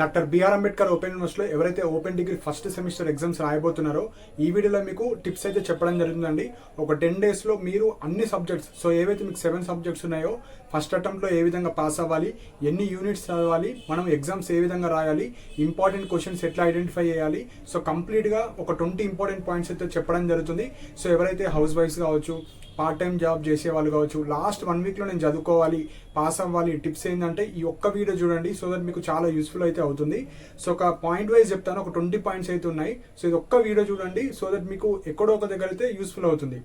Doctor BR Ambedkar open యూనివర్సిటీలో ఎవరైతే open degree first semester exams రాయబోతున్నారో ఈ వీడియోలో మీకు టిప్స్ అయితే చెప్పడం జరుగుతుందండి. ఒక 10 డేస్లో మీరు అన్ని సబ్జెక్ట్స్, సో ఏవైతే మీకు 7 సబ్జెక్ట్స్ ఉన్నాయో ఫస్ట్ అటెంప్ట్లో ఏ విధంగా పాస్ అవ్వాలి, ఎన్ని యూనిట్స్ చదవాలి, మనం ఎగ్జామ్స్ ఏ విధంగా రాయాలి, ఇంపార్టెంట్ క్వశ్చన్స్ ఎట్లా ఐడెంటిఫై చేయాలి, సో కంప్లీట్గా ఒక 20 ఇంపార్టెంట్ పాయింట్స్ అయితే చెప్పడం జరుగుతుంది. సో ఎవరైతే హౌస్ వైఫ్స్ కావచ్చు, పార్ట్ టైం జాబ్ చేసే వాళ్ళు కావచ్చు, లాస్ట్ 1 వీక్లో నేను చదువుకోవాలి, పాస్ అవ్వాలి, టిప్స్ ఏంటంటే ఈ ఒక్క వీడియో చూడండి. సో దట్ మీకు చాలా యూస్ఫుల్ అయితే అవుతుంది. సో ఒక పాయింట్ వైజ్ చెప్తాను, ఒక 20 పాయింట్స్ అయితే ఉన్నాయి. సో ఇది ఒక్క వీడియో చూడండి, సో దట్ మీకు ఎక్కడో ఒక దగ్గర అయితే యూస్ఫుల్ అవుతుంది.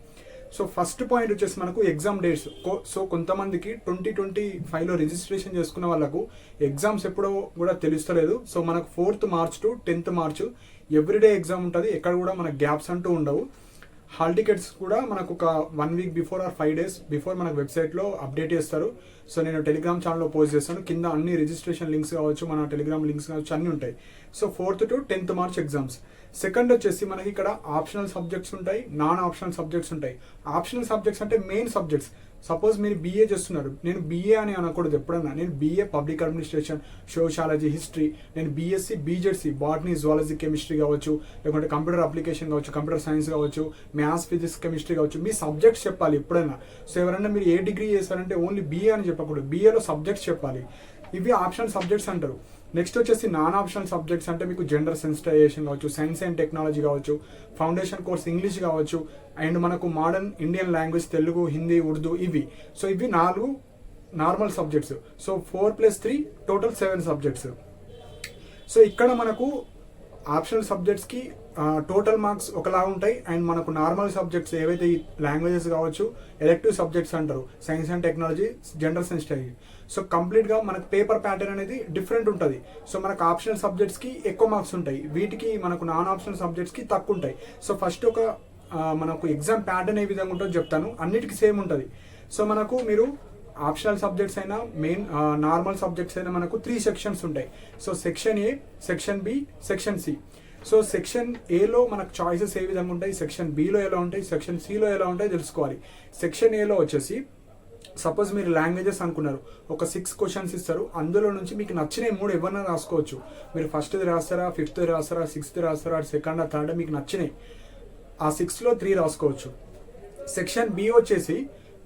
సో ఫస్ట్ పాయింట్ వచ్చేసి మనకు ఎగ్జామ్ డేట్స్. సో కొంతమందికి 2025లో రిజిస్ట్రేషన్ చేసుకున్న వాళ్ళకు ఎగ్జామ్స్ ఎప్పుడో కూడా తెలుస్తలేదు. సో మనకు 4th March to 10th March everyday exam ఉంటుంది. ఎక్కడ కూడా మనకు గ్యాప్స్ అంటూ ఉండవు. హాల్ టికెట్స్ కూడా మనకు ఒక 1 week before or 5 days before మనకు వెబ్సైట్లో అప్డేట్ చేస్తారు. సో నేను టెలిగ్రామ్ ఛానల్లో పోస్ట్ చేస్తాను. కింద అన్ని రిజిస్ట్రేషన్ లింక్స్ కావచ్చు, మన టెలిగ్రామ్ లింక్స్ కావచ్చు, అన్నీ ఉంటాయి. So 4th to 10th March exams. Second వచ్చేసి మనకి ఇక్కడ ఆప్షనల్ సబ్జెక్ట్స్ ఉంటాయి, నాన్ ఆప్షనల్ సబ్జెక్ట్స్ ఉంటాయి. ఆప్షనల్ సబ్జెక్ట్స్ అంటే మెయిన్ సబ్జెక్ట్స్. సపోజ్ మీరు బీఏ చేస్తున్నారు, నేను బీఏ అని అనకూడదు ఎప్పుడన్నా. నేను BA public administration, sociology, history, నేను BSc, BZC, botany, zoology, chemistry కావచ్చు, లేకుంటే కంప్యూటర్ అప్లికేషన్ కావచ్చు, కంప్యూటర్ సైన్స్ కావచ్చు, మ్యాథ్స్, ఫిజిక్స్, కెమిస్ట్రీ కావచ్చు, మీ సబ్జెక్ట్స్ చెప్పాలి ఎప్పుడైనా. సో ఎవరైనా మీరు ఏ డిగ్రీ చేస్తారంటే ఓన్లీ బీఏ అని చెప్పకూడదు, బీఏలో సబ్జెక్ట్స్ చెప్పాలి. ఇవి ఆప్షనల్ సబ్జెక్ట్స్ అంటారు. నెక్స్ట్ వచ్చేసి నాన్ ఆప్షనల్ సబ్జెక్ట్స్ అంటే మీకు జెండర్ సెన్సిటైజేషన్ కావచ్చు, సైన్స్ అండ్ టెక్నాలజీ కావచ్చు, ఫౌండేషన్ కోర్స్ ఇంగ్లీష్ కావచ్చు, అండ్ మనకు modern Indian language Telugu, Hindi, Urdu, ఇవి. సో ఇవి 4 normal subjects. So 4 + 3 total 7 subjects. So ఇక్కడ మనకు ఆప్షనల్ సబ్జెక్ట్స్కి టోటల్ మార్క్స్ ఒకలా ఉంటాయి. అండ్ మనకు నార్మల్ సబ్జెక్ట్స్ ఏవైతే లాంగ్వేజెస్ కావచ్చు, ఎలెక్టివ్ సబ్జెక్ట్స్ అంటారు, science and technology, gender sensitivity. So కంప్లీట్గా మనకు పేపర్ ప్యాటర్న్ అనేది డిఫరెంట్ ఉంటుంది. సో మనకు ఆప్షనల్ సబ్జెక్ట్స్కి ఎక్కువ మార్క్స్ ఉంటాయి, వీటికి మనకు నాన్ ఆప్షనల్ సబ్జెక్ట్స్కి తక్కువ ఉంటాయి. సో ఫస్ట్ ఒక మనకు ఎగ్జామ్ ప్యాటర్న్ ఏ విధంగా ఉంటుందో చెప్తాను. అన్నిటికీ సేమ్ ఉంటుంది. సో మనకు మీరు ఆప్షనల్ సబ్జెక్ట్స్ అయినా, మెయిన్ నార్మల్ సబ్జెక్ట్స్ అయినా మనకు 3 సెక్షన్స్ ఉంటాయి. So section A, section B, section C. So section ఏలో మనకు చాయిసెస్ ఏ విధంగా ఉంటాయి, సెక్షన్ బిలో ఎలా ఉంటాయి, సెక్షన్ సిలో ఎలా ఉంటాయి తెలుసుకోవాలి. సెక్షన్ ఏలో వచ్చేసి సపోజ్ మీరు లాంగ్వేజెస్ అనుకున్నారు, ఒక 6 క్వశ్చన్స్ ఇస్తారు. అందులో నుంచి మీకు నచ్చిన 3 ఎవరైనా రాసుకోవచ్చు. మీరు ఫస్ట్ది రాస్తారా, 5th రాస్తారా, 6th రాస్తారా, 2nd, 3rd మీకు నచ్చినాయి. ఆ 6లో 3 రాసుకోవచ్చు. సెక్షన్ బి వచ్చేసి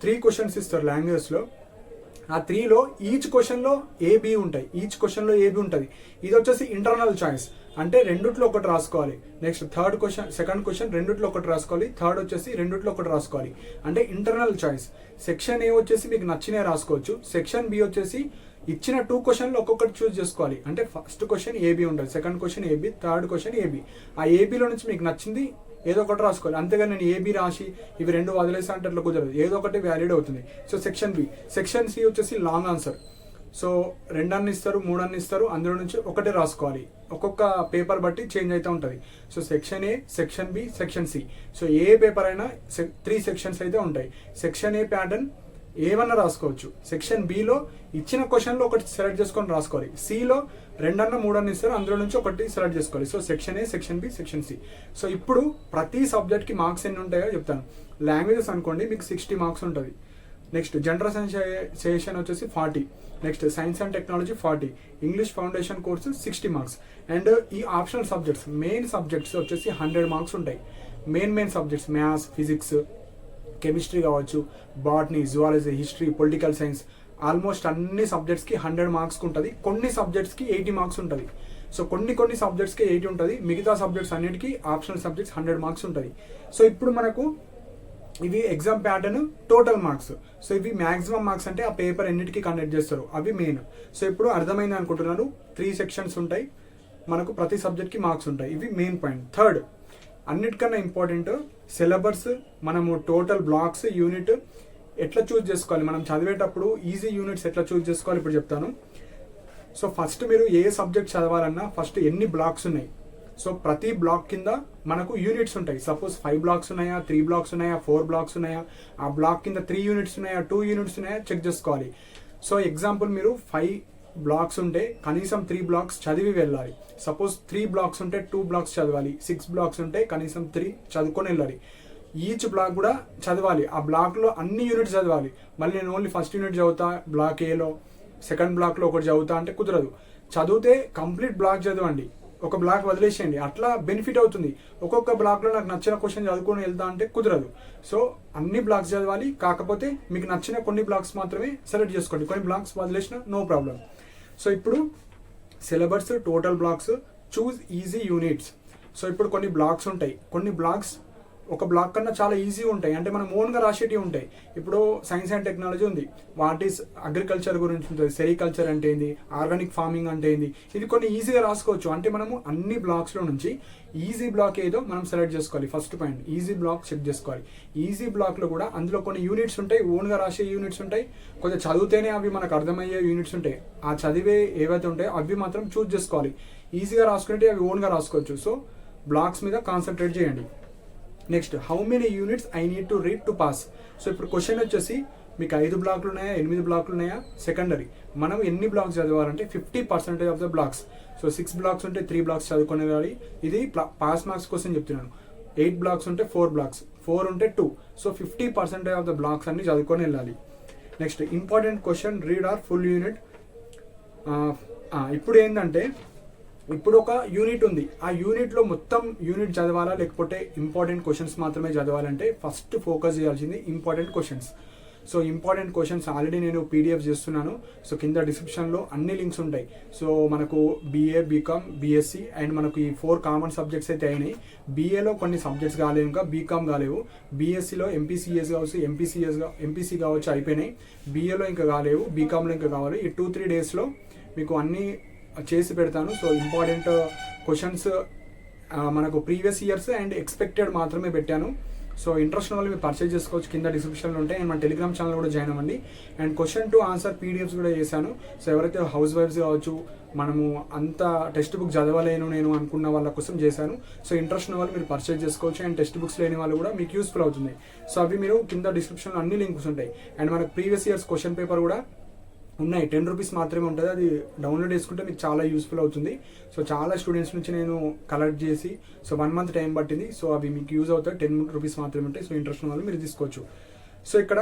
3 క్వశ్చన్స్ ఇస్తారు లాంగ్వేజ్లో. ఆ 3లో ఈచ్ క్వశ్చన్లో ఏబి ఉంటాయి, ఈచ్ క్వశ్చన్లో ఏబి ఉంటుంది. ఇది వచ్చేసి ఇంటర్నల్ చాయిస్, అంటే రెండిట్లో ఒకటి రాసుకోవాలి. నెక్స్ట్ సెకండ్ క్వశ్చన్ రెండిట్లో ఒకటి రాసుకోవాలి. థర్డ్ వచ్చేసి రెండిట్లో ఒకటి రాసుకోవాలి, అంటే ఇంటర్నల్ చాయిస్. సెక్షన్ ఏ వచ్చేసి మీకు నచ్చినే రాసుకోవచ్చు. సెక్షన్ బి వచ్చేసి ఇచ్చిన 2 క్వశ్చన్లు ఒక్కొక్కటి చూస్ చేసుకోవాలి. అంటే ఫస్ట్ క్వశ్చన్ ఏబి ఉంటుంది, second question A B, third question A B. ఆ ఏబిలో నుంచి మీకు నచ్చింది ఏదో ఒకటి రాసుకోవాలి. అంతేగాని నేను ఏబి రాసి ఇవి 2 వదిలేసా అంటే అట్లా కుదరదు, ఏదో ఒకటి వ్యాలిడ్ అవుతుంది. So section B. Section C వచ్చేసి లాంగ్ ఆన్సర్. సో 2 అన్ని ఇస్తారు, 3 అన్ని ఇస్తారు, అందులో నుంచి ఒకటే రాసుకోవాలి. ఒక్కొక్క పేపర్ బట్టి చేంజ్ అవుతూ ఉంటుంది. So section A, section B, section C. So ఏ పేపర్ అయినా 3 సెక్షన్స్ అయితే ఉంటాయి. సెక్షన్ ఏ ప్యాటర్న్ ఏమన్నా రాసుకోవచ్చు. సెక్షన్ బిలో ఇచ్చిన క్వశ్చన్లో ఒకటి సెలెక్ట్ చేసుకొని రాసుకోవాలి. సిలో 2 అన్న 3 అన్న ఇస్తారు, అందులో నుంచి ఒకటి సెలెక్ట్ చేసుకోవాలి. So section A, section B, section C. So ఇప్పుడు ప్రతి సబ్జెక్ట్కి మార్క్స్ ఎన్ని ఉంటాయో చెప్తాను. లాంగ్వేజెస్ అనుకోండి, మీకు 60 మార్క్స్ ఉంటుంది. నెక్స్ట్ జనరల్ సెన్సిటైజేషన్ వచ్చేసి 40. Next science and technology 40. English foundation course 60 marks. And ఈ ఆప్షనల్ సబ్జెక్ట్స్, మెయిన్ సబ్జెక్ట్స్ వచ్చేసి 100 మార్క్స్ ఉంటాయి. Main subjects maths, physics, chemistry కావచ్చు, botany, zoology, history, political science, almost అన్ని సబ్జెక్ట్స్కి 100 మార్క్స్ ఉంటుంది. కొన్ని సబ్జెక్ట్స్కి 80 మార్క్స్ ఉంటుంది. సో కొన్ని సబ్జెక్ట్స్కి 80 ఉంటుంది. మిగతా సబ్జెక్ట్స్ అన్నిటికీ ఆప్షనల్ సబ్జెక్ట్స్ 100 మార్క్స్ ఉంటుంది. సో ఇప్పుడు మనకు ఇవి exam pattern, total marks. So ఇవి మ్యాక్సిమం మార్క్స్ అంటే ఆ పేపర్ ఎన్నిటికీ కండక్ట్ చేస్తారు, అవి మెయిన్. సో ఇప్పుడు అర్థమైంది అనుకుంటున్నాను. 3 సెక్షన్స్ ఉంటాయి, మనకు ప్రతి సబ్జెక్ట్కి మార్క్స్ ఉంటాయి. ఇవి మెయిన్ పాయింట్. థర్డ్, అన్నిటికన్నా ఇంపార్టెంట్, సిలబస్. మనము టోటల్ బ్లాక్స్, యూనిట్ ఎట్లా చూస్ చేసుకోవాలి, మనం చదివేటప్పుడు ఈజీ యూనిట్స్ ఎట్లా చూస్ చేసుకోవాలి ఇప్పుడు చెప్తాను. సో ఫస్ట్ మీరు ఏ సబ్జెక్ట్ చదవాలన్నా ఫస్ట్ ఎన్ని బ్లాక్స్ ఉన్నాయి. సో ప్రతి బ్లాక్ కింద మనకు యూనిట్స్ ఉంటాయి. సపోజ్ 5 బ్లాక్స్ ఉన్నాయా, 3 బ్లాక్స్ ఉన్నాయా, 4 బ్లాక్స్ ఉన్నాయా, ఆ బ్లాక్ కింద 3 యూనిట్స్ ఉన్నాయా, 2 యూనిట్స్ ఉన్నాయా చెక్ చేసుకోవాలి. సో ఎగ్జాంపుల్ మీరు 5 బ్లాక్స్ ఉంటే కనీసం 3 బ్లాక్స్ చదివి వెళ్ళాలి. సపోజ్ 3 బ్లాక్స్ ఉంటే 2 బ్లాక్స్ చదవాలి. 6 బ్లాక్స్ ఉంటే కనీసం 3 చదువుకొని వెళ్ళాలి. ఈచ్ బ్లాక్ కూడా చదవాలి. ఆ బ్లాక్లో అన్ని యూనిట్స్ చదవాలి. మళ్ళీ నేను ఓన్లీ ఫస్ట్ యూనిట్ చదువుతా బ్లాక్ ఏలో, సెకండ్ బ్లాక్లో ఒకటి చదువుతా అంటే కుదరదు. చదివితే కంప్లీట్ బ్లాక్ చదవండి, ఒక బ్లాక్ వదిలేసేయండి, అట్లా బెనిఫిట్ అవుతుంది. ఒక్కొక్క బ్లాక్లో నాకు నచ్చిన క్వశ్చన్ చదువుకొని వెళ్తా అంటే కుదరదు. సో అన్ని బ్లాక్స్ చదవాలి, కాకపోతే మీకు నచ్చిన కొన్ని బ్లాక్స్ మాత్రమే సెలెక్ట్ చేసుకోండి, కొన్ని బ్లాక్స్ వదిలేసిన నో ప్రాబ్లం. సో ఇప్పుడు syllabus, total blocks, choose easy units. So ఇప్పుడు కొన్ని బ్లాక్స్ ఉంటాయి, కొన్ని బ్లాక్స్ ఒక బ్లాక్ కన్నా చాలా ఈజీ ఉంటాయి, అంటే మనం ఓన్గా రాసేటివి ఉంటాయి. ఇప్పుడు సైన్స్ అండ్ టెక్నాలజీ ఉంది, వాట్ ఈస్ అగ్రికల్చర్ గురించి ఉంటుంది, సెరికల్చర్ అంటే ఏంది, ఆర్గానిక్ ఫార్మింగ్ అంటే ఏంది, ఇది కొన్ని ఈజీగా రాసుకోవచ్చు. అంటే మనము అన్ని బ్లాక్స్లో నుంచి ఈజీ బ్లాక్ ఏదో మనం సెలెక్ట్ చేసుకోవాలి. First point easy block check చేసుకోవాలి. ఈజీ బ్లాక్లో కూడా అందులో కొన్ని యూనిట్స్ ఉంటాయి, ఓన్గా రాసే యూనిట్స్ ఉంటాయి, కొంచెం చదివితేనే అవి మనకు అర్థమయ్యే యూనిట్స్ ఉంటాయి. ఆ చదివే ఏవైతే ఉంటాయో అవి మాత్రం చూస్ చేసుకోవాలి. ఈజీగా రాసుకుంటే అవి ఓన్గా రాసుకోవచ్చు. సో బ్లాక్స్ మీద కాన్సన్ట్రేట్ చేయండి. Next, how many units I need to read to pass. So ఇప్పుడు క్వశ్చన్ వచ్చేసి మీకు 5 బ్లాక్లు ఉన్నాయా, 8 బ్లాక్లు ఉన్నాయా, సెకండరీ. మనం ఎన్ని బ్లాక్స్ చదవాలంటే 50% of the blocks. So 6 blocks ఉంటే 3 బ్లాక్స్ చదువుకునే వెళ్ళాలి. ఇది పాస్ మార్క్స్ కోసం చెప్తున్నాను. 8 బ్లాక్స్ ఉంటే 4 బ్లాక్స్, 4 ఉంటే 2. సో 50% ఆఫ్ ద బ్లాక్స్ అన్ని చదువుకొని వెళ్ళాలి. Next, important question read or full unit. ఇప్పుడు ఏంటంటే ఇప్పుడు ఒక యూనిట్ ఉంది, ఆ యూనిట్లో మొత్తం యూనిట్ చదవాలా లేకపోతే ఇంపార్టెంట్ క్వశ్చన్స్ మాత్రమే చదవాలంటే ఫస్ట్ ఫోకస్ చేయాల్సింది important questions. So important questions already నేను పీడిఎఫ్ చేస్తున్నాను. సో కింద డిస్క్రిప్షన్లో అన్ని లింక్స్ ఉంటాయి. సో మనకు బీఏ, బీకామ్, బీఎస్సీ అండ్ మనకు ఈ 4 కామన్ సబ్జెక్ట్స్ అయితే అయినాయి. బీఏలో కొన్ని సబ్జెక్ట్స్ కాలేవు, ఇంకా బీకామ్ కాలేవు. బీఎస్సీలో ఎంపీసీఎస్ కావచ్చు, ఎంపీసీ కావచ్చు, అయిపోయినాయి. బీఏలో ఇంకా కాలేవు, బీకామ్లో ఇంకా కావాలి. ఈ 2-3 డేస్లో మీకు అన్నీ చేసి పెడతాను. సో ఇంపార్టెంట్ క్వశ్చన్స్ మనకు ప్రీవియస్ ఇయర్స్ అండ్ ఎక్స్పెక్టెడ్ మాత్రమే పెట్టాను. సో ఇంట్రెస్ట్ ఉన్న వాళ్ళు మీరు పర్చేజ్ చేసుకోవచ్చు, కింద డిస్క్రిప్షన్లో ఉంటాయి. అండ్ మన టెలిగ్రామ్ ఛానల్ కూడా జాయిన్ అవ్వండి. And question to answer PDFs కూడా చేశాను. సో ఎవరైతే హౌస్ వైఫ్స్ కావచ్చు, మనము అంత టెక్స్ట్ బుక్ చదవలేను నేను అనుకున్న వాళ్ళ కోసం చేశాను. సో ఇంట్రెస్ట్ ఉన్న వాళ్ళు మీరు పర్చేజ్ చేసుకోవచ్చు. అండ్ టెక్స్ట్ బుక్స్ లేని వాళ్ళు కూడా మీకు యూస్ఫుల్ అవుతుంది. సో అవి మీరు కింద డిస్క్రిప్షన్లో అన్ని లింక్స్ ఉంటాయి. అండ్ మనకు ప్రీవియస్ ఇయర్స్ క్వశ్చన్ పేపర్ కూడా ఉన్నాయి, 10 రూపీస్ మాత్రమే ఉంటుంది. అది డౌన్లోడ్ చేసుకుంటే మీకు చాలా యూస్ఫుల్ అవుతుంది. సో చాలా స్టూడెంట్స్ నుంచి నేను కలెక్ట్ చేసి, సో 1 మంత్ టైం పట్టింది. సో అవి మీకు యూజ్ అవుతాయి, 10 రూపీస్ మాత్రమే ఉంటాయి. సో ఇంట్రెస్ట్ ఉన్న వాళ్ళు మీరు తీసుకోవచ్చు. సో ఇక్కడ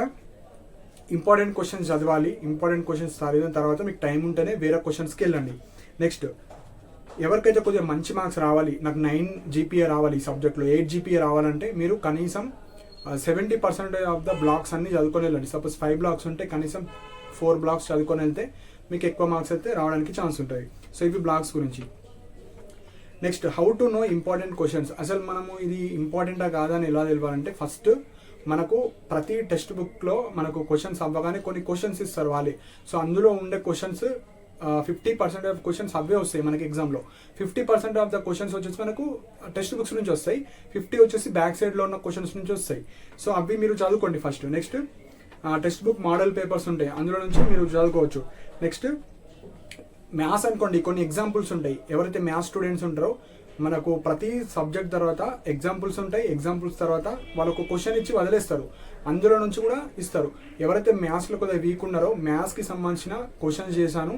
ఇంపార్టెంట్ క్వశ్చన్స్ చదవాలి. ఇంపార్టెంట్ క్వశ్చన్స్ చదివిన తర్వాత మీకు టైం ఉంటేనే వేరే క్వశ్చన్స్కి వెళ్ళండి. నెక్స్ట్, ఎవరికైతే కొద్దిగా మంచి మార్క్స్ రావాలి, నాకు 9 జీపీఏ రావాలి, ఈ సబ్జెక్ట్లో 8 జీపీఏ రావాలంటే మీరు కనీసం 70% ఆఫ్ ద బ్లాక్స్ అన్ని చదువుకొని వెళ్ళండి. సపోజ్ 5 బ్లాక్స్ ఉంటే కనీసం 4 బ్లాక్స్ చదువుకొని వెళ్తే మీకు ఎక్కువ మార్క్స్ అయితే రావడానికి ఛాన్స్ ఉంటుంది. సో ఇవి బ్లాక్స్ గురించి. Next, how to know important questions. అసలు మనము ఇది ఇంపార్టెంటా కాదా అని ఎలా తెలియాలంటే ఫస్ట్ మనకు ప్రతి టెక్స్ట్ బుక్లో మనకు క్వశ్చన్స్ అవ్వగానే కొన్ని క్వశ్చన్స్ ఇస్తారు వాళ్ళే. సో అందులో ఉండే క్వశ్చన్స్ 50% ఆఫ్ క్వశ్చన్స్ అవే వస్తాయి మనకి ఎగ్జామ్లో. 50% ఆఫ్ ద క్వశ్చన్స్ వచ్చేసి మనకు టెక్స్ట్ బుక్స్ నుంచి వస్తాయి, 50 వచ్చేసి బ్యాక్ సైడ్లో ఉన్న క్వశ్చన్స్ నుంచి వస్తాయి. సో అవి మీరు చదువుకోండి first. Next, text book model papers ఉంటాయి, అందులో నుంచి మీరు చదువుకోవచ్చు. నెక్స్ట్, మ్యాథ్స్ అనుకోండి, కొన్ని ఎగ్జాంపుల్స్ ఉంటాయి. ఎవరైతే మ్యాథ్స్ స్టూడెంట్స్ ఉంటారో మనకు ప్రతి సబ్జెక్ట్ తర్వాత ఎగ్జాంపుల్స్ ఉంటాయి. ఎగ్జాంపుల్స్ తర్వాత వాళ్ళకు క్వశ్చన్ ఇచ్చి వదిలేస్తారు, అందులో నుంచి కూడా ఇస్తారు. ఎవరైతే మ్యాథ్స్లో కొద్దిగా వీక్ ఉన్నారో మ్యాథ్స్కి సంబంధించిన క్వశ్చన్స్ చేశాను,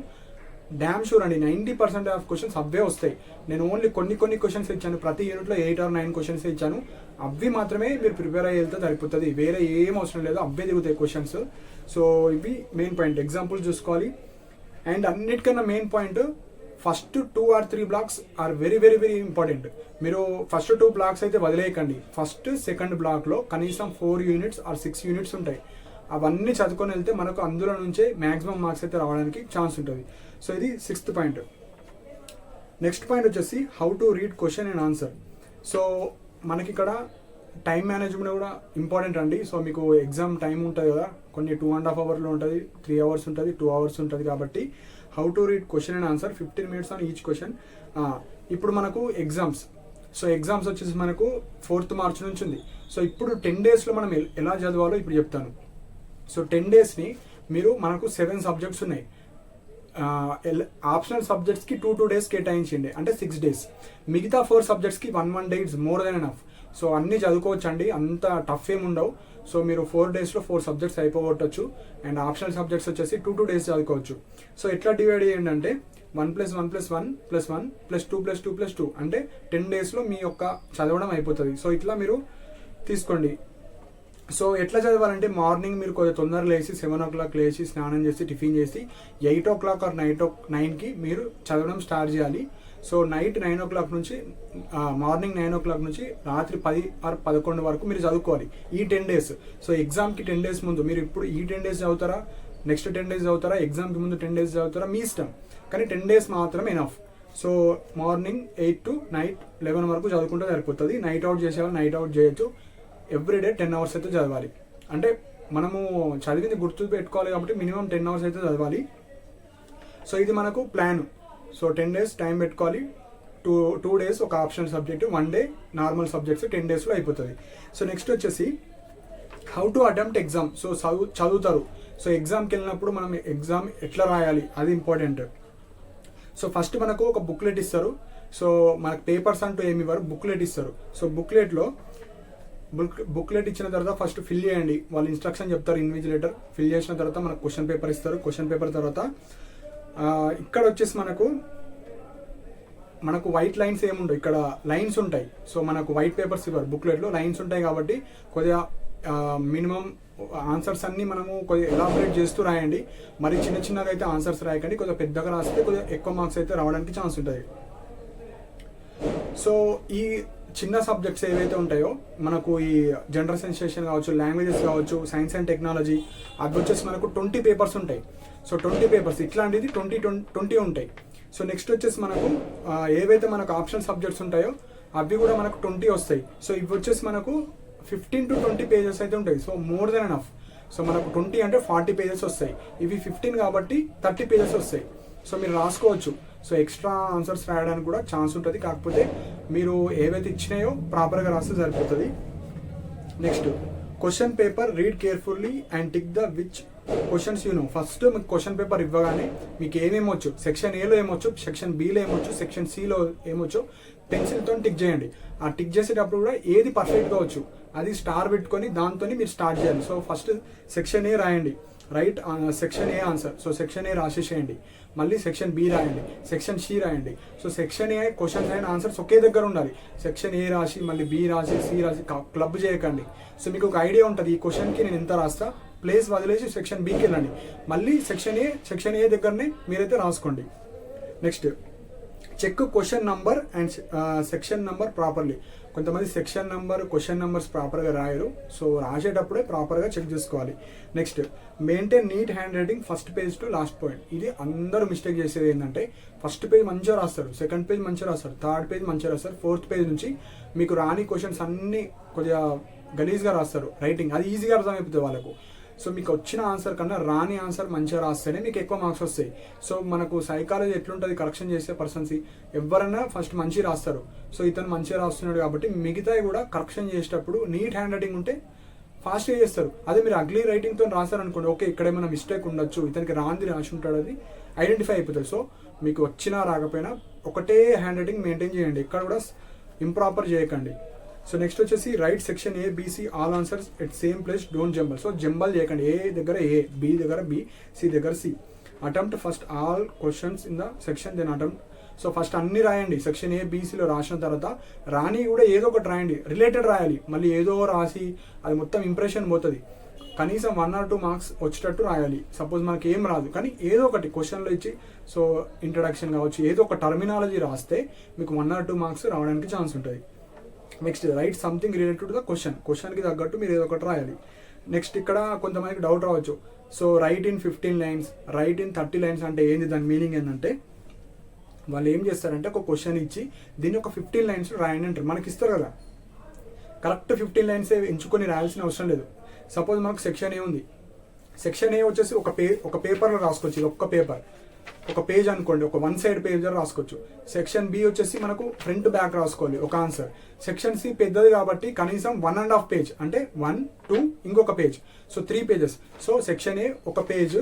డ్యామ్ షూర్ అండి 90% ఆఫ్ క్వశ్చన్స్ అవే వస్తాయి. నేను ఓన్లీ కొన్ని క్వశ్చన్స్ ఇచ్చాను, ప్రతి యూనిట్లో 8 or 9 క్వశ్చన్స్ ఇచ్చాను. అవి మాత్రమే మీరు ప్రిపేర్ అయ్యి వెళ్తే సరిపోతుంది, వేరే ఏం అవసరం లేదు, అవే దిగుతాయి క్వశ్చన్స్. సో ఇవి మెయిన్ పాయింట్, ఎగ్జాంపుల్ చూసుకోవాలి. అండ్ అన్నిటికన్నా main point, first 2 or 3 blocks are very very very important. మీరు ఫస్ట్ 2 బ్లాక్స్ అయితే వదిలేయకండి. ఫస్ట్ సెకండ్ బ్లాక్లో కనీసం 4 యూనిట్స్ ఆర్ 6 యూనిట్స్ ఉంటాయి. అవన్నీ చదువుకొని వెళ్తే మనకు అందులో నుంచే మ్యాక్సిమం మార్క్స్ అయితే రావడానికి ఛాన్స్ ఉంటుంది. సో ఇది 6th పాయింట్. నెక్స్ట్ పాయింట్ వచ్చేసి how to read question and answer. So మనకి ఇక్కడ టైం మేనేజ్మెంట్ కూడా ఇంపార్టెంట్ అండి. సో మీకు ఎగ్జామ్ టైం ఉంటుంది కదా, కొన్ని 2.5 అవర్లో ఉంటుంది, 3 అవర్స్ ఉంటుంది, 2 అవర్స్ ఉంటుంది. కాబట్టి how to read question and answer 15 minutes on each question. ఇప్పుడు మనకు ఎగ్జామ్స్, సో ఎగ్జామ్స్ వచ్చేసి మనకు 4th March నుంచి ఉంది. సో ఇప్పుడు 10 daysలో మనం ఎలా చదవాలో ఇప్పుడు చెప్తాను. సో 10 daysని మీరు మనకు 7 సబ్జెక్ట్స్ ఉన్నాయి. ఆప్షనల్ సబ్జెక్ట్స్కి 2 days కేటాయించండి, అంటే 6 days. మిగతా 4 సబ్జెక్ట్స్కి 1 day it's more than enough. So అన్నీ చదువుకోవచ్చు అండి, అంత టఫ్ ఏమి ఉండవు. సో మీరు 4 daysలో 4 సబ్జెక్ట్స్ అయిపోగొట్టచ్చు. అండ్ ఆప్షనల్ సబ్జెక్ట్స్ వచ్చేసి 2 days చదువుకోవచ్చు. సో ఎట్లా డివైడ్ చేయండి అంటే 1 + 1 + 1 + 1 + 2 + 2 + 2 అంటే 10 daysలో మీ యొక్క చదవడం అయిపోతుంది. సో ఇట్లా మీరు తీసుకోండి. సో ఎట్లా చదవాలంటే మార్నింగ్ మీరు కొంచెం తొందరగా లేచి 7 o'clock లేచి స్నానం చేసి టిఫిన్ చేసి 8 o'clock ఆర్ 9కి మీరు చదవడం స్టార్ట్ చేయాలి. సో నైట్ 9 o'clock నుంచి మార్నింగ్ 9 o'clock నుంచి రాత్రి 10 ఆర్ 11 వరకు మీరు చదువుకోవాలి ఈ 10 days. సో ఎగ్జామ్కి 10 days ముందు మీరు ఇప్పుడు ఈ 10 days చదువుతారా, నెక్స్ట్ 10 days చదువుతారా, ఎగ్జామ్కి ముందు 10 days చదువుతారా, మీ ఇష్టం. కానీ 10 days మాత్రమే enough. So morning 8 to night 11 వరకు చదువుకుంటే సరిపోతుంది. నైట్ అవుట్ చేసేవాళ్ళు నైట్ అవుట్ చేయొచ్చు. ఎవ్రీడే 10 hours అయితే చదవాలి. అంటే మనము చదివింది గుర్తు పెట్టుకోవాలి కాబట్టి మినిమం 10 hours అయితే చదవాలి. సో ఇది మనకు ప్లాన్. సో 10 days టైం పెట్టుకోవాలి. 2 days ఒక optional subject, 1 day normal subjects 10 daysలో అయిపోతుంది. సో నెక్స్ట్ వచ్చేసి how to attempt exam. So చదువుతారు. సో ఎగ్జామ్కి వెళ్ళినప్పుడు మనం ఎగ్జామ్ ఎట్లా రాయాలి అది ఇంపార్టెంట్. సో ఫస్ట్ మనకు ఒక బుక్లెట్ ఇస్తారు. సో మనకు పేపర్స్ అంటూ ఏమి ఇవ్వరు, బుక్లెట్ ఇస్తారు. సో బుక్లెట్ ఇచ్చిన తర్వాత ఫస్ట్ ఫిల్ చేయండి. వాళ్ళు ఇన్స్ట్రక్షన్ చెప్తారు, ఇన్విజిలేటర్. ఫిల్ చేసిన తర్వాత మనకు క్వశ్చన్ పేపర్ ఇస్తారు. క్వశ్చన్ పేపర్ తర్వాత ఇక్కడ వచ్చేసి మనకు వైట్ లైన్స్ ఏముండవు, ఇక్కడ లైన్స్ ఉంటాయి. సో మనకు వైట్ పేపర్స్ ఇవ్వరు, బుక్లెట్లో లైన్స్ ఉంటాయి కాబట్టి కొద్దిగా మినిమం ఆన్సర్స్ అన్ని మనము కొద్దిగా ఎలాబరేట్ చేస్తూ రాయండి. మరి చిన్నగా అయితే ఆన్సర్స్ రాయకండి. కొద్దిగా పెద్దగా రాస్తే కొద్దిగా ఎక్కువ మార్క్స్ అయితే రావడానికి ఛాన్స్ ఉంటుంది. సో ఈ చిన్న సబ్జెక్ట్స్ ఏవైతే ఉంటాయో మనకు ఈ జనరల్ సెన్సేషన్ కావచ్చు, లాంగ్వేజెస్ కావచ్చు, సైన్స్ అండ్ టెక్నాలజీ, అది వచ్చేసి మనకు 20 పేపర్స్ ఉంటాయి. సో 20 పేపర్స్ ఇట్లాంటిది 20 ఉంటాయి. సో నెక్స్ట్ వచ్చేసి మనకు ఏవైతే మనకు ఆప్షన్ సబ్జెక్ట్స్ ఉంటాయో అవి కూడా మనకు 20 వస్తాయి. సో ఇవి వచ్చేసి మనకు 15 to 20 pages అయితే ఉంటాయి. So more than enough. So మనకు 20 అంటే 40 pages వస్తాయి. ఇవి 15 కాబట్టి 30 pages వస్తాయి. సో మీరు రాసుకోవచ్చు. సో ఎక్స్ట్రా ఆన్సర్స్ రాయడానికి కూడా ఛాన్స్ ఉంటుంది. కాకపోతే మీరు ఏవైతే ఇచ్చినాయో ప్రాపర్గా రాస్తే సరిపోతుంది. Next question paper read carefully and tick the which questions you know. First మీకు క్వశ్చన్ పేపర్ ఇవ్వగానే మీకు ఏమేమొచ్చు, సెక్షన్ ఏలో ఏమొచ్చు, సెక్షన్ బిలో ఏమొచ్చు, సెక్షన్ సిలో ఏమొచ్చు పెన్సిల్తో టిక్ చేయండి. ఆ టిక్ చేసేటప్పుడు కూడా ఏది పర్ఫెక్ట్గా వచ్చు అది స్టార్ పెట్టుకొని దాంతో మీరు స్టార్ట్ చేయాలి. సో ఫస్ట్ సెక్షన్ ఏ రాయండి, right, section A answer. So section A రాసేసేయండి. మళ్ళీ సెక్షన్ బి రాయండి, సెక్షన్ సి రాయండి. So section A questions and answers ఒకే దగ్గర ఉండాలి. సెక్షన్ ఏ రాసి మళ్ళీ బి రాసి సి రాసి క్లబ్ చేయకండి. సో మీకు ఒక ఐడియా ఉంటుంది ఈ క్వశ్చన్కి నేను ఎంత రాస్తా, ప్లేస్ వదిలేసి సెక్షన్ బికి వెళ్ళండి. మళ్ళీ సెక్షన్ ఏ దగ్గరనే మీరైతే రాసుకోండి. Next check question number and section number properly. కొంతమంది సెక్షన్ నంబర్ క్వశ్చన్ నంబర్స్ ప్రాపర్గా రాయరు. సో రాసేటప్పుడే ప్రాపర్గా చెక్ చేసుకోవాలి. Next maintain neat hand writing first page to last point. ఇది అందరూ మిస్టేక్ చేసేది ఏంటంటే ఫస్ట్ పేజ్ మంచిగా రాస్తారు, సెకండ్ పేజ్ మంచిగా రాస్తారు, థర్డ్ పేజ్ మంచిగా రాస్తారు, ఫోర్త్ పేజ్ నుంచి మీకు రాని క్వశ్చన్స్ అన్నీ కొద్దిగా గలీజ్గా రాస్తారు రైటింగ్. అది ఈజీగా అర్థమైపోతుంది వాళ్ళకు. సో మీకు వచ్చిన ఆన్సర్ కన్నా రాని ఆన్సర్ మంచిగా రాస్తేనే మీకు ఎక్కువ మార్క్స్ వస్తాయి. సో మనకు సైకాలజీ ఎట్లుంటుంది, కరెక్షన్ చేసే పర్సన్స్ ఎవరైనా ఫస్ట్ మంచి రాస్తారు. సో ఇతను మంచిగా రాస్తున్నాడు కాబట్టి మిగతాయి కూడా కరెక్షన్ చేసేటప్పుడు నీట్ హ్యాండ్ రైటింగ్ ఉంటే ఫాస్ట్గా చేస్తారు. అదే మీరు అగ్లీ రైటింగ్తో రాస్తారనుకోండి, ఓకే ఇక్కడ ఏమైనా మిస్టేక్ ఉండొచ్చు, ఇతనికి రాంది రాసి ఉంటాడు, అది ఐడెంటిఫై అయిపోతుంది. సో మీకు వచ్చినా రాకపోయినా ఒకటే హ్యాండ్ రైటింగ్ మెయింటైన్ చేయండి, ఎక్కడ కూడా ఇంప్రాపర్ చేయకండి. సో నెక్స్ట్ వచ్చేసి write section A B C all answers at same place, don't jumble. So jumble చేయకండి. ఏ దగ్గర ఏ, బి దగ్గర బి, సి దగ్గర C. Attempt first all questions in the section then attempt. So first అన్ని రాయండి. Section ఏ బీసీలో రాసిన తర్వాత రాని కూడా ఏదో ఒకటి రాయండి, రిలేటెడ్ రాయాలి. మళ్ళీ ఏదో రాసి అది మొత్తం ఇంప్రెషన్ పోతుంది. కనీసం 1 or 2 మార్క్స్ వచ్చేటట్టు రాయాలి. సపోజ్ మనకి ఏం రాదు కానీ ఏదో ఒకటి క్వశ్చన్లో ఇచ్చి సో ఇంట్రడక్షన్ కావచ్చు, ఏదో ఒక టర్మినాలజీ రాస్తే మీకు 1 or 2 మార్క్స్ రావడానికి ఛాన్స్ ఉంటుంది. Next write something related to the క్వశ్చన్కి తగ్గట్టు మీరు ఏదో ఒకటి రాయాలి. నెక్స్ట్ ఇక్కడ కొంతమందికి డౌట్ రావచ్చు. So right in 15 lines, right in 30 lines అంటే ఏంది, దాని మీనింగ్ ఏంటంటే వాళ్ళు ఏం చేస్తారంటే ఒక క్వశ్చన్ ఇచ్చి దీన్ని ఒక 15 lines రాయండి అంటారు. మనకి ఇస్తారు కదా, కరెక్ట్ 15 lines ఎంచుకొని రాయాల్సిన అవసరం లేదు. సపోజ్ మనకు సెక్షన్ ఏ ఉంది, సెక్షన్ ఏ వచ్చేసి ఒక పేపర్లో రాసుకోవచ్చు. ఒక పేజ్ అనుకోండి, ఒక 1 side పేజ్ రాసుకోవచ్చు. సెక్షన్ బి వచ్చేసి మనకు ఫ్రంట్ బ్యాక్ రాసుకోవాలి ఒక ఆన్సర్. సెక్షన్ సి పెద్దది కాబట్టి కనీసం 1.5 page అంటే 1, 2 ఇంకొక page. So 3 pages. So section ఏ ఒక పేజ్,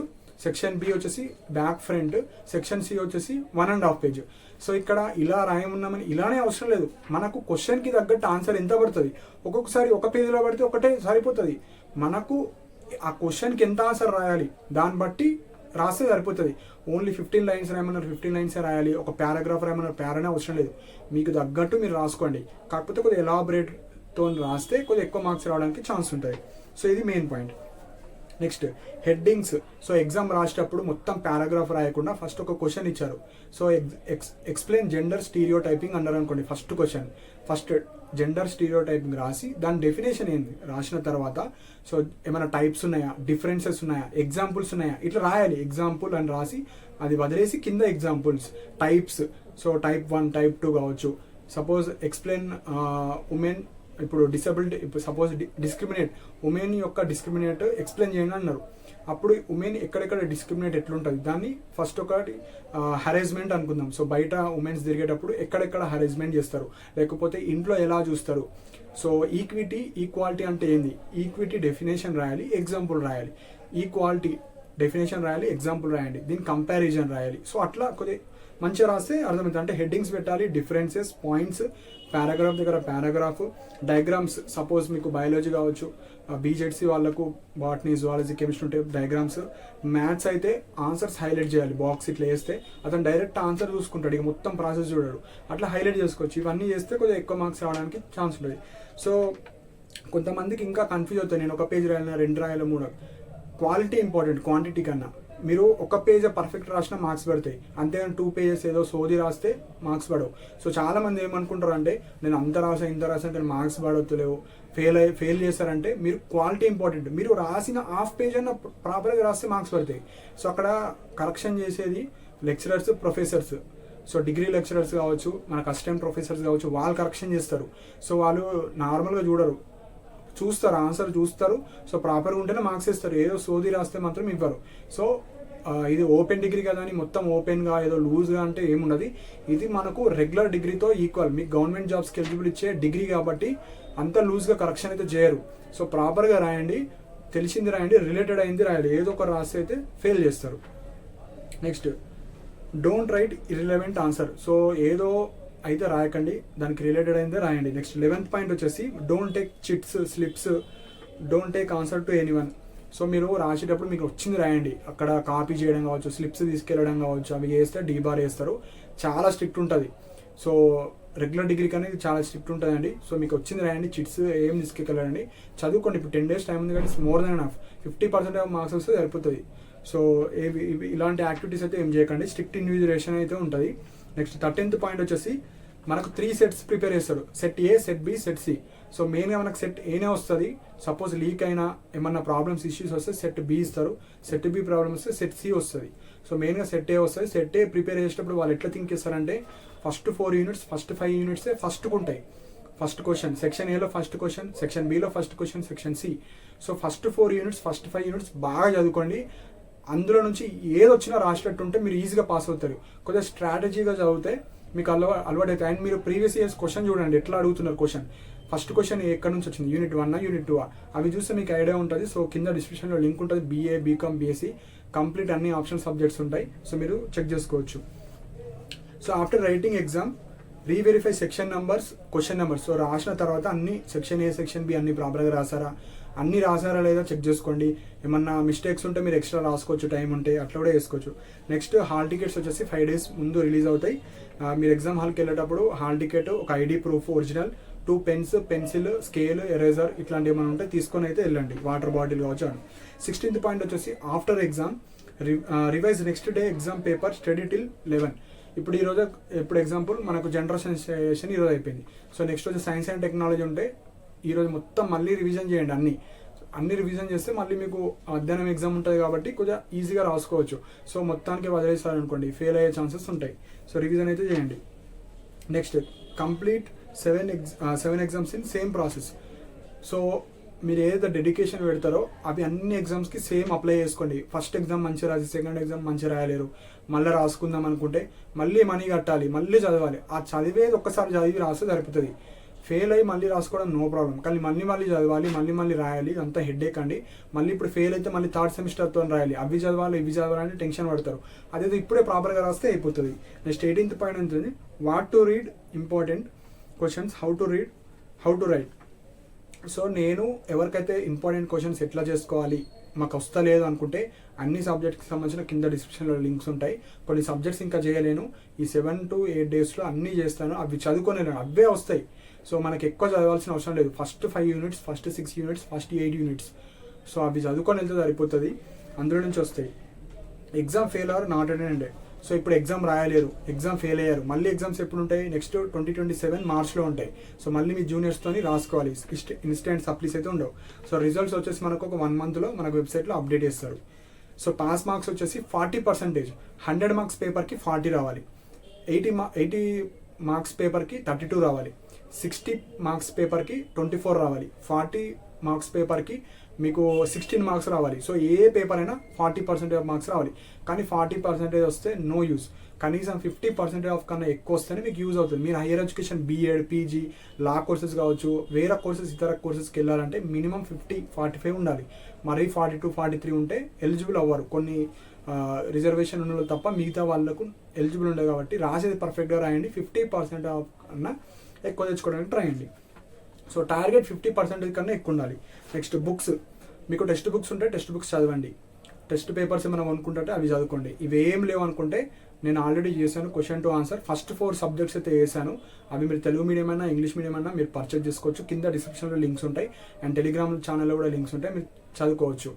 సెక్షన్ బి వచ్చేసి బ్యాక్ ఫ్రంట్, సెక్షన్ సి వచ్చేసి 1.5 page. సో ఇక్కడ ఇలా రాయమున్నామని ఇలానే అవసరం లేదు. మనకు క్వశ్చన్కి తగ్గట్టు ఆన్సర్ ఎంత పడుతుంది, ఒక్కొక్కసారి ఒక పేజ్లో పడితే ఒకటే సరిపోతుంది. మనకు ఆ క్వశ్చన్కి ఎంత ఆన్సర్ రాయాలి దాన్ని బట్టి రాస్తే సరిపోతుంది. ఓన్లీ 15 lines రాయమన్నారు 15 lines రాయాలి, ఒక పారాగ్రాఫ్ రాయమన్నారు పారానే అవసరం లేదు. మీకు తగ్గట్టు మీరు రాసుకోండి. కాకపోతే కొద్దిగా తో రాస్తే కొద్దిగా ఎక్కువ మార్క్స్ రావడానికి ఛాన్స్ ఉంటుంది. సో ఇది main point. Next headings. So exam రాసేటప్పుడు మొత్తం పారాగ్రాఫ్ రాయకుండా ఫస్ట్ ఒక క్వశ్చన్ ఇచ్చారు. So explain gender stereo typing అన్నారు అనుకోండి. ఫస్ట్ జెండర్ స్టీరియో టైపింగ్ రాసి దాని డెఫినేషన్ ఏంది రాసిన తర్వాత సో ఏమైనా టైప్స్ ఉన్నాయా, డిఫరెన్సెస్ ఉన్నాయా, ఎగ్జాంపుల్స్ ఉన్నాయా, ఇట్లా రాయాలి. ఎగ్జాంపుల్ అని రాసి అది వదిలేసి కింద examples, types. So type 1, type 2 కావచ్చు. సపోజ్ ఎక్స్ప్లెయిన్ ఉమెన్, ఇప్పుడు డిసబిలిటీ, ఇప్పుడు సపోజ్ డిస్క్రిమినేట్, ఉమెన్ యొక్క డిస్క్రిమినేట్ ఎక్స్ప్లెయిన్ చేయండి అన్నారు. అప్పుడు ఉమెన్ ఎక్కడెక్కడ డిస్క్రిమినేట్ ఎట్లుంటుంది దాన్ని ఫస్ట్ ఒకటి హెరాస్మెంట్ అనుకుందాం. సో బయట ఉమెన్స్ తిరిగేటప్పుడు ఎక్కడెక్కడ హెరాస్మెంట్ చేస్తారు, లేకపోతే ఇంట్లో ఎలా చూస్తారు. సో ఈక్విటీ, ఈక్వాలిటీ అంటే ఏంది, ఈక్విటీ డెఫినేషన్ రాయాలి, ఎగ్జాంపుల్ రాయాలి. ఈక్వాలిటీ డెఫినేషన్ రాయాలి, ఎగ్జాంపుల్ రాయండి, దీని కంపారిజన్ రాయాలి. సో అట్లా కొద్దిగా మంచిగా రాస్తే అర్థమవుతుంది. అంటే హెడ్డింగ్స్ పెట్టాలి, డిఫరెన్సెస్, పాయింట్స్, పారాగ్రాఫ్ దగ్గర పారాగ్రాఫ్, డయాగ్రామ్స్. సపోజ్ మీకు బయాలజీ కావచ్చు, బీజెడ్సీ వాళ్ళకు బాటనీ, జువాలజీ, కెమిస్ట్రీ ఉంటే డయాగ్రామ్స్. మ్యాథ్స్ అయితే ఆన్సర్స్ హైలైట్ చేయాలి, బాక్స్ ఇట్లా వేస్తే అతను డైరెక్ట్ ఆన్సర్ చూసుకుంటాడు, ఇక మొత్తం ప్రాసెస్ చూడడు. అట్లా హైలైట్ చేసుకోవచ్చు. ఇవన్నీ చేస్తే కొద్దిగా ఎక్కువ మార్క్స్ రావడానికి ఛాన్స్ ఉంటుంది. సో కొంతమందికి ఇంకా కన్ఫ్యూజ్ అవుతుంది, నేను ఒక పేజ్ రాయాలి, 2 రాయాలి, 3. క్వాలిటీ ఇంపార్టెంట్ క్వాంటిటీ కన్నా. మీరు ఒక పేజ్ పర్ఫెక్ట్ రాసినా మార్క్స్ పడతాయి, అంతేగాని 2 పేజెస్ ఏదో సోది రాస్తే మార్క్స్ పడవు. సో చాలా మంది ఏమనుకుంటారు అంటే నేను అంత రాసా ఇంత రాసా కానీ మార్క్స్ పడవలేవు, ఫెయిల్ చేస్తారంటే మీరు క్వాలిటీ ఇంపార్టెంట్. మీరు రాసిన హాఫ్ పేజ్ అన్న ప్రాపర్గా రాస్తే మార్క్స్ పడతాయి. సో అక్కడ కరెక్షన్ చేసేది lecturers, professors. So degree lecturers కావచ్చు, మనకు అసిస్టెంట్ ప్రొఫెసర్స్ కావచ్చు, వాళ్ళు కరెక్షన్ చేస్తారు. సో వాళ్ళు నార్మల్గా చూస్తారు, ఆన్సర్ చూస్తారు. సో ప్రాపర్గా ఉంటేనే మార్క్స్ ఇస్తారు, ఏదో సోది రాస్తే మాత్రం ఇవ్వరు. సో ఇది ఓపెన్ డిగ్రీ కదా అని మొత్తం ఓపెన్గా ఏదో లూజ్గా అంటే ఏముండదు. ఇది మనకు రెగ్యులర్ డిగ్రీతో ఈక్వల్, మీకు గవర్నమెంట్ జాబ్స్కి ఎలిజిబుల్ ఇచ్చే డిగ్రీ కాబట్టి అంత లూజ్గా కరెక్షన్ అయితే చేయరు. సో ప్రాపర్గా రాయండి, తెలిసింది రాయండి, రిలేటెడ్ అయింది రాయాలి. ఏదో ఒక రాస్తే అయితే ఫెయిల్ చేస్తారు. Next don't write irrelevant answer. So ఏదో అయితే రాయకండి, దానికి రిలేటెడ్ అయిందే రాయండి. నెక్స్ట్ 11th పాయింట్ వచ్చేసి don't take chits, slips, don't take answer to anyone. So మీరు రాసేటప్పుడు మీకు వచ్చింది రాయండి, అక్కడ కాపీ చేయడం కావచ్చు, స్లిప్స్ తీసుకెళ్ళడం కావచ్చు, అవి చేస్తే డీబార్ వేస్తారు. చాలా స్ట్రిక్ట్ ఉంటుంది. సో రెగ్యులర్ డిగ్రీకి అనేది చాలా స్ట్రిక్ట్ ఉంటుందండి. సో మీకు వచ్చింది రాయండి, చిట్స్ ఏం తీసుకెళ్ళండి, చదువుకోండి. ఇప్పుడు 10 days టైం ఉంది కానీ more than enough. 50% of marks వస్తే సరిపోతుంది. సో ఇలాంటి యాక్టివిటీస్ అయితే ఏం చేయకండి, స్ట్రిక్ట్ ఇన్విజిలేషన్ అయితే ఉంటుంది. నెక్స్ట్ 13th పాయింట్ వచ్చేసి మనకు 3 sets ప్రిపేర్ చేస్తారు, set A, set B, set C. So మెయిన్గా మనకు సెట్ ఏనే వస్తుంది. సపోజ్ లీక్ అయినా ఏమన్నా ప్రాబ్లమ్స్, ఇష్యూస్ వస్తే సెట్ బి ఇస్తారు, సెట్ బి ప్రాబ్లమ్ వస్తే సెట్ సి వస్తుంది. సో మెయిన్గా సెట్ ఏ వస్తుంది. సెట్ ఏ ప్రిపేర్ చేసేటప్పుడు వాళ్ళు ఎట్లా థింక్ చేస్తారంటే ఫస్ట్ 4 units, ఫస్ట్ 5 units ఫస్ట్కి ఉంటాయి. ఫస్ట్ క్వశ్చన్ సెక్షన్ ఏలో ఫస్ట్ క్వశ్చన్, సెక్షన్ బిలో first question, section C. So first 4 units, first 5 units బాగా చదువుకోండి. అందులో నుంచి ఏది వచ్చినా రాసినట్టు ఉంటే మీరు ఈజీగా పాస్ అవుతారు. కొద్దిగా స్ట్రాటజీగా చదివితే మీకు అలవాటు అవుతాయి. అండ్ మీరు ప్రీవియస్ ఇయర్స్ క్వశ్చన్ చూడండి, ఎట్లా అడుగుతున్నారు క్వశ్చన్. ఫస్ట్ క్వశ్చన్ ఎక్కడి నుంచి వచ్చింది, యూనిట్ 1, యూనిట్ 2, అవి చూస్తే మీకు ఐడియా ఉంటుంది. సో కింద డిస్క్రిప్షన్లో లింక్ ఉంటుంది, BA, BCom, BSc కంప్లీట్ అన్ని ఆప్షన్ సబ్జెక్ట్స్ ఉంటాయి. సో మీరు చెక్ చేసుకోవచ్చు. So after writing exam reverify section numbers, question numbers. So రాసిన తర్వాత అన్ని సెక్షన్ ఏ, సెక్షన్ బి అన్ని ప్రాపర్గా రాసారా, అన్ని రాసారా లేదా చెక్ చేసుకోండి. ఏమన్నా మిస్టేక్స్ ఉంటే మీరు ఎక్స్ట్రా రాసుకోవచ్చు, టైం ఉంటే అట్లా కూడా వేసుకోవచ్చు. నెక్స్ట్ హాల్ టికెట్స్ వచ్చేసి 5 days ముందు రిలీజ్ అవుతాయి. మీరు ఎగ్జామ్ హాల్కి వెళ్ళేటప్పుడు హాల్ టికెట్, ఒక ID proof original, 2 pens, pencil, scale, eraser ఇట్లాంటివి ఏమైనా ఉంటే తీసుకొని అయితే వెళ్ళండి, వాటర్ బాటిల్ కావచ్చు. 16th పాయింట్ వచ్చేసి after exam revise next day exam paper, study till 11. ఇప్పుడు ఎగ్జాంపుల్ మనకు జనరల్ సెన్సేషన్ ఈరోజు అయిపోయింది. సో నెక్స్ట్ వచ్చి సైన్స్ అండ్ టెక్నాలజీ ఉంటే ఈరోజు మొత్తం మళ్ళీ రివిజన్ చేయండి. అన్ని రివిజన్ చేస్తే మళ్ళీ మీకు మధ్యాహ్నం ఎగ్జామ్ ఉంటుంది కాబట్టి కొంచెం ఈజీగా రాసుకోవచ్చు. సో మొత్తానికి వదిలేసారనుకోండి ఫెయిల్ అయ్యే ఛాన్సెస్ ఉంటాయి. సో రివిజన్ అయితే చేయండి. Next complete 7 exams in same process. So మీరు ఏదైతే డెడికేషన్ పెడతారో అవి అన్ని ఎగ్జామ్స్కి సేమ్ అప్లై చేసుకోండి. ఫస్ట్ ఎగ్జామ్ మంచిగా రాసి సెకండ్ ఎగ్జామ్ మంచిగా రాయలేరు, మళ్ళీ రాసుకుందాం అనుకుంటే మళ్ళీ మనీ కట్టాలి, మళ్ళీ చదవాలి. ఆ చదివేది ఒక్కసారి చదివి రాస్తే సరిపోతుంది. ఫెయిల్ అయ్యి మళ్ళీ రాసుకోవడం నో ప్రాబ్లం, కానీ మళ్ళీ చదవాలి, మళ్ళీ రాయాలి, అంతా హెడ్ఏక్ అండి. మళ్ళీ ఇప్పుడు ఫెయిల్ అయితే మళ్ళీ 3rd సెమిస్టర్తో రాయాలి, అవి చదవాలి ఇవి చదవాలని టెన్షన్ పడతారు. అదేదో ఇప్పుడే ప్రాపర్గా రాస్తే అయిపోతుంది. నెక్స్ట్ 18th పాయింట్ ఉంటుంది, what to read important questions, how to read, how to right. So నేను ఎవరికైతే ఇంపార్టెంట్ క్వశ్చన్స్ ఎట్లా చేసుకోవాలి, మాకు వస్తలేదు అనుకుంటే అన్ని సబ్జెక్ట్కి సంబంధించిన కింద డిస్క్రిప్షన్లో లింక్స్ ఉంటాయి. కొన్ని సబ్జెక్ట్స్ ఇంకా చేయలేను, ఈ 7 to 8 డేస్లో అన్నీ చేస్తాను, అవి చదువుకోలేను, అవే వస్తాయి. సో మనకి ఎక్కువ చదవాల్సిన అవసరం లేదు. First 5 units, first 6 units, first 8 units, so అవి చదువుకొని వెళ్తే సరిపోతుంది, అందులో నుంచి వస్తాయి. Exam fail or not attended. So ఇప్పుడు ఎగ్జామ్ రాయలేరు, ఎగ్జామ్ ఫెయిల్ అయ్యారు, మళ్ళీ ఎగ్జామ్స్ ఎప్పుడు ఉంటాయి, నెక్స్ట్ 2027 మార్చ్లో ఉంటాయి. సో మళ్ళీ మీ జూనియర్స్తోని రాసుకోవాలి, ఇన్స్టెంట్ సప్లీస్ అయితే ఉండవు. సో రిజల్ట్స్ వచ్చేసి మనకు ఒక 1 monthలో మనకు వెబ్సైట్లో అప్డేట్ చేస్తారు. సో పాస్ మార్క్స్ వచ్చేసి 40%, 100 మార్క్స్ పేపర్కి 40 రావాలి, 80 మార్క్స్ పేపర్కి 32 రావాలి, 60 మార్క్స్ పేపర్కి 24 రావాలి, 40 మార్క్స్ పేపర్కి మీకు 16 మార్క్స్ రావాలి. సో ఏ పేపర్ అయినా 40% మార్క్స్ రావాలి. కానీ 40% వస్తే నో యూజ్, కనీసం 50% ఆఫ్ కన్నా ఎక్కువ వస్తేనే మీకు యూజ్ అవుతుంది. మీరు హైయర్ ఎడ్యుకేషన్ బీఎడ్, పీజీ, లా కోర్సెస్ కావచ్చు, వేరే కోర్సెస్, ఇతర కోర్సెస్కి వెళ్ళాలంటే మినిమం 50-45 ఉండాలి. మరీ 42-43 ఉంటే ఎలిజిబుల్ అవ్వరు. కొన్ని రిజర్వేషన్ ఉన్న వాళ్ళు తప్ప మిగతా వాళ్ళకు ఎలిజిబుల్ ఉండదు. కాబట్టి రాసేది పర్ఫెక్ట్గా రాయండి, 50% ఆఫ్ కన్నా ఎక్కువ తెచ్చుకోవడానికి ట్రై చేయండి. సో టార్గెట్ 50% కన్నా ఎక్కువ ఉండాలి. నెక్స్ట్ బుక్స్, మీకు టెక్స్ట్ బుక్స్ ఉంటే టెక్స్ట్ బుక్స్ చదవండి, టెస్ట్ పేపర్స్ ఏమైనా అనుకుంటే అవి చదువుకోండి. ఇవేం లేవు అనుకుంటే నేను ఆల్రెడీ చేశాను question to answer, first 4 subjects అయితే వేసాను. అవి మీరు తెలుగు మీడియం అయినా ఇంగ్లీష్ మీడియం అయినా మీరు పర్చేజ్ చేసుకోవచ్చు, కింద డిస్క్రిప్షన్లో లింక్స్ ఉంటాయి, అండ్ టెలిగ్రామ్ ఛానల్లో కూడా లింక్స్ ఉంటాయి, మీరు చదువుకోవచ్చు.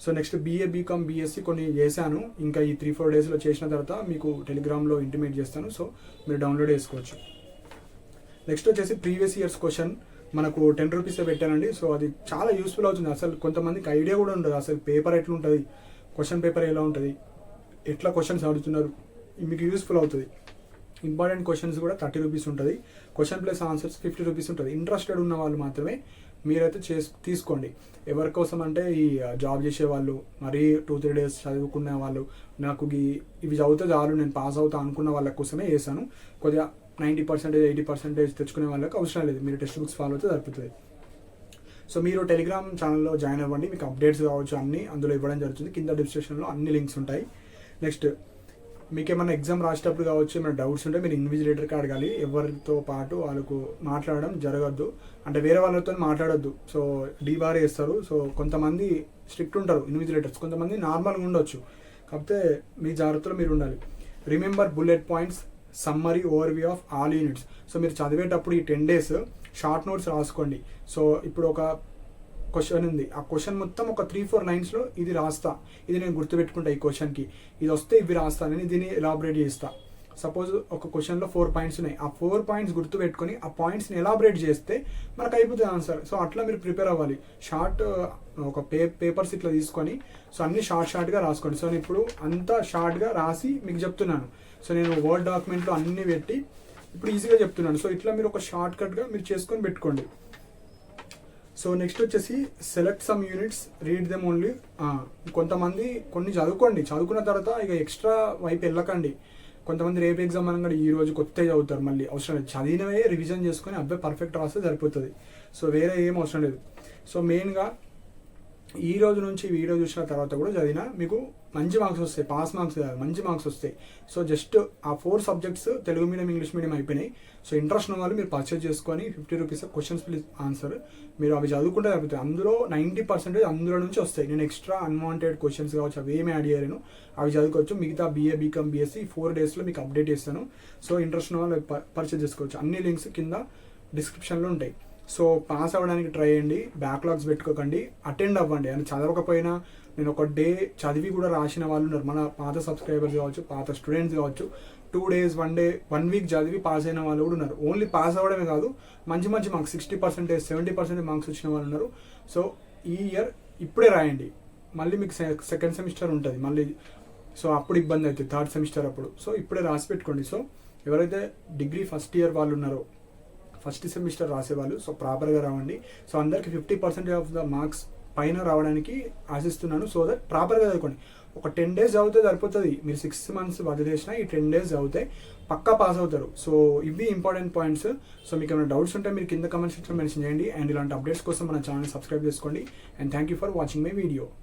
So next BA, BCom, BSc కొన్ని చేశాను, ఇంకా ఈ 3-4 డేస్లో చేసిన తర్వాత మీకు టెలిగ్రామ్లో ఇంటిమేట్ చేస్తాను, సో మీరు డౌన్లోడ్ చేసుకోవచ్చు. నెక్స్ట్ వచ్చేసి ప్రీవియస్ ఇయర్స్ క్వశ్చన్ మనకు 10 రూపీసే పెట్టానండి. సో అది చాలా యూస్ఫుల్ అవుతుంది. అసలు కొంతమందికి ఐడియా కూడా ఉండదు అసలు పేపర్ ఎట్లుంటుంది, క్వశ్చన్ పేపర్ ఎలా ఉంటుంది, ఎట్లా క్వశ్చన్స్ అడుగుతున్నారు, మీకు యూస్ఫుల్ అవుతుంది. ఇంపార్టెంట్ క్వశ్చన్స్ కూడా 30 రూపీస్ ఉంటుంది, క్వశ్చన్ ప్లస్ ఆన్సర్స్ 50 రూపీస్ ఉంటుంది. ఇంట్రెస్టెడ్ ఉన్న వాళ్ళు మాత్రమే మీరైతే తీసుకోండి. ఎవరి కోసం అంటే ఈ జాబ్ చేసే వాళ్ళు, మరీ 2-3 డేస్ చదువుకునే వాళ్ళు, నాకు ఇవి చదివితే చాలు నేను పాస్ అవుతా అనుకున్న వాళ్ళ కోసమే వేసాను. కొద్దిగా 90%, 80% తెచ్చుకునే వాళ్ళకి అవసరం లేదు, మీరు టెక్స్ట్ బుక్స్ ఫాలో అయితే సరిపోతుంది. సో మీరు టెలిగ్రామ్ ఛానల్లో జాయిన్ అవ్వండి, మీకు అప్డేట్స్ కావచ్చు అన్నీ అందులో ఇవ్వడం జరుగుతుంది, కింద డిస్క్రిప్షన్లో అన్ని లింక్స్ ఉంటాయి. నెక్స్ట్ మీకు ఏమైనా ఎగ్జామ్ రాసేటప్పుడు కావచ్చు ఏమైనా డౌట్స్ ఉంటే మీరు ఇన్విజిలేటర్కి అడగాలి, ఎవరితో పాటు వాళ్ళకు మాట్లాడడం జరగద్దు, అంటే వేరే వాళ్ళతో మాట్లాడొద్దు. సో డీబార్ చేస్తారు. సో కొంతమంది స్ట్రిక్ట్ ఉంటారు ఇన్విజిలేటర్స్, కొంతమంది నార్మల్గా ఉండొచ్చు, కాకపోతే మీ జాగ్రత్తలో మీరు ఉండాలి. Remember bullet points, summary, overview of all units. So మీరు చదివేటప్పుడు ఈ 10 days షార్ట్ నోట్స్ రాసుకోండి. సో ఇప్పుడు ఒక క్వశ్చన్ ఉంది, ఆ క్వశ్చన్ మొత్తం ఒక 3-4 లైన్స్లో ఇది రాస్తా, ఇది నేను గుర్తుపెట్టుకుంటా, ఈ క్వశ్చన్కి ఇది వస్తే ఇవి రాస్తా, నేను దీన్ని ఎలాబరేట్ చేస్తా. సపోజ్ ఒక క్వశ్చన్లో 4 పాయింట్స్ ఉన్నాయి, ఆ 4 పాయింట్స్ గుర్తుపెట్టుకొని ఆ పాయింట్స్ని ఎలాబరేట్ చేస్తే మనకు అయిపోతుంది ఆన్సర్. సో అట్లా మీరు ప్రిపేర్ అవ్వాలి. షార్ట్ ఒక పేపర్స్ ఇట్లా తీసుకొని సో అన్ని షార్ట్గా రాసుకోండి. సో నేను ఇప్పుడు అంతా షార్ట్గా రాసి మీకు చెప్తున్నాను. సో నేను వర్డ్ డాక్యుమెంట్లో అన్నీ పెట్టి ఇప్పుడు ఈజీగా చెప్తున్నాను. సో ఇట్లా మీరు ఒక షార్ట్ కట్గా మీరు చేసుకొని పెట్టుకోండి. సో నెక్స్ట్ వచ్చేసి select some units, read them only. కొంతమంది కొన్ని చదువుకోండి, చదువుకున్న తర్వాత ఇక ఎక్స్ట్రా వైపు వెళ్ళకండి. కొంతమంది రేపు ఎగ్జామ్ అనగా ఈ రోజు కొత్త చదువుతారు, మళ్ళీ అవసరం లేదు, చదివినవే రివిజన్ చేసుకొని అబ్బాయి పర్ఫెక్ట్ రాస్తే సరిపోతుంది. సో వేరే ఏం అవసరం లేదు. సో మెయిన్గా ఈ రోజు నుంచి వీడియో చూసిన తర్వాత కూడా చదివినా మీకు మంచి మార్క్స్ వస్తాయి, పాస్ మార్క్స్ కాదు మంచి మార్క్స్ వస్తాయి. సో జస్ట్ ఆ 4 subjects Telugu medium, English medium అయిపోయినాయి. సో ఇంట్రెస్ట్ ఉన్న వాళ్ళు మీరు పర్చేజ్ చేసుకొని 50 రూపీస్ క్వశ్చన్స్ ప్లీజ్ ఆన్సర్ మీరు అవి చదువుకుంటే సరిపోతాయి. అందులో 90% అందులో నుంచి వస్తాయి. నేను ఎక్స్ట్రా అన్వాంటెడ్ క్వశ్చన్స్ కావచ్చు అవి ఏమి యాడ్ చేయలేను, అవి చదువుకోవచ్చు. మిగతా BA, BCom, BSc 4 daysలో మీకు అప్డేట్ చేస్తాను. సో ఇంట్రెస్ట్ ఉన్న వాళ్ళు పర్చేజ్ చేసుకోవచ్చు. అన్ని లింక్స్ కింద డిస్క్రిప్షన్లో ఉంటాయి. సో పాస్ అవ్వడానికి ట్రై చేయండి, బ్యాక్లాగ్స్ పెట్టుకోకండి, అటెండ్ అవ్వండి. అని చదవకపోయినా నేను ఒక డే చదివి కూడా రాసిన వాళ్ళు ఉన్నారు, మన పాత సబ్స్క్రైబర్స్ కావచ్చు, పాత స్టూడెంట్స్ కావచ్చు. 2 days, 1 day, 1 week చదివి పాస్ అయిన వాళ్ళు కూడా ఉన్నారు. ఓన్లీ పాస్ అవ్వడమే కాదు, మంచి మార్క్స్ 60%, 70% మార్క్స్ వచ్చిన వాళ్ళు ఉన్నారు. సో ఈ ఇయర్ ఇప్పుడే రాయండి, మళ్ళీ మీకు సెకండ్ సెమిస్టర్ ఉంటుంది మళ్ళీ. సో అప్పుడు ఇబ్బంది అవుతుంది, 3rd సెమిస్టర్ అప్పుడు. సో ఇప్పుడే రాసి పెట్టుకోండి. సో ఎవరైతే డిగ్రీ ఫస్ట్ ఇయర్ వాళ్ళు ఉన్నారో, ఫస్ట్ సెమిస్టర్ రాసేవాళ్ళు, సో ప్రాపర్గా రావండి. సో అందరికి 50% ఆఫ్ ద మార్క్స్ పైన రావడానికి ఆశిస్తున్నాను. సో దట్ ప్రాపర్గా చదువుకోండి. ఒక 10 days చదివితే సరిపోతుంది. మీరు 6 months వదిలేసినా ఈ 10 days చదివితే పక్కా పాస్ అవుతారు. సో ఇవి ఇంపార్టెంట్ పాయింట్స్. సో మీకు ఏమైనా డౌట్స్ ఉంటే మీరు కింద కమెంట్ సెక్షన్లో మెన్షన్ చేయండి. అండ్ ఇలాంటి అప్డేట్స్ కోసం మన ఛానల్ సబ్స్క్రైబ్ చేసుకోండి. And thank you for watching my video.